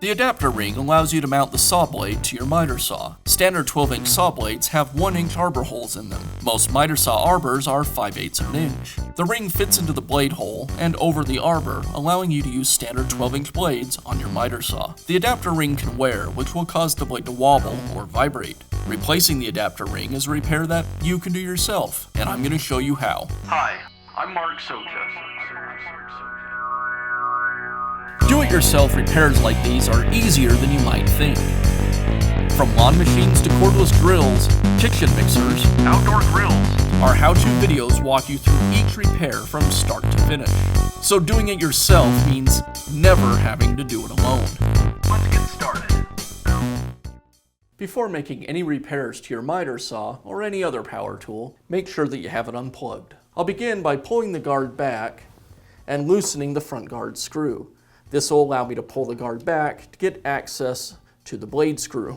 The adapter ring allows you to mount the saw blade to your miter saw. Standard 12-inch saw blades have 1-inch arbor holes in them. Most miter saw arbors are 5/8 of an inch. The ring fits into the blade hole and over the arbor, allowing you to use standard 12-inch blades on your miter saw. The adapter ring can wear, which will cause the blade to wobble or vibrate. Replacing the adapter ring is a repair that you can do yourself, and I'm going to show you how. Hi, I'm Mark Socha. Do-it-yourself repairs like these are easier than you might think. From lawn machines to cordless drills, kitchen mixers, Outdoor grills. our how-to videos walk you through each repair from start to finish. So doing it yourself means never having to do it alone. Let's get started. Before making any repairs to your miter saw or any other power tool, make sure that you have it unplugged. I'll begin by pulling the guard back and loosening the front guard screw. This will allow me to pull the guard back to get access to the blade screw.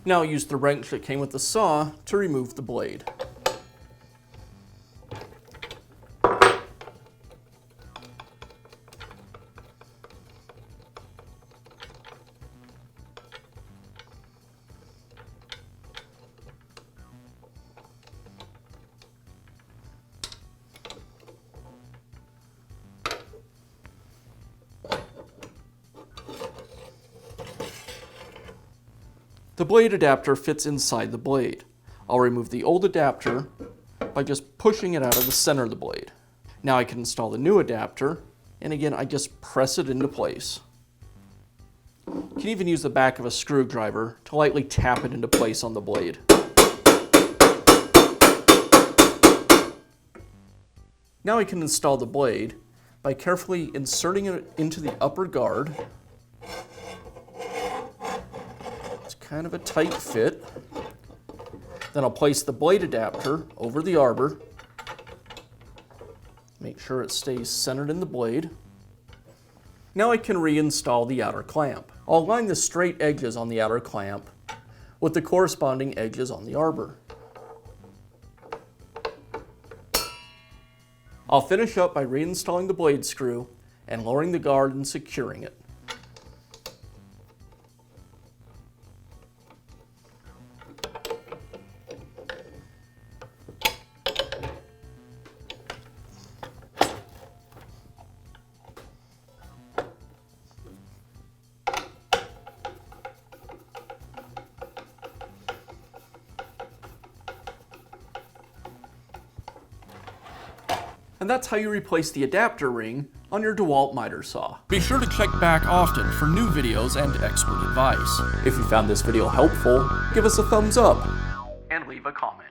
Now use the wrench that came with the saw to remove the blade. The blade adapter fits inside the blade. I'll remove the old adapter by just pushing it out of the center of the blade. Now I can install the new adapter, and again I just press it into place. You can even use the back of a screwdriver to lightly tap it into place on the blade. Now I can install the blade by carefully inserting it into the upper guard. Kind of a tight fit. Then I'll place the blade adapter over the arbor. Make sure it stays centered in the blade. Now I can reinstall the outer clamp. I'll align the straight edges on the outer clamp with the corresponding edges on the arbor. I'll finish up by reinstalling the blade screw and lowering the guard and securing it. And that's how you replace the adapter ring on your DeWALT miter saw. Be sure to check back often for new videos and expert advice. If you found this video helpful, give us a thumbs up And leave a comment.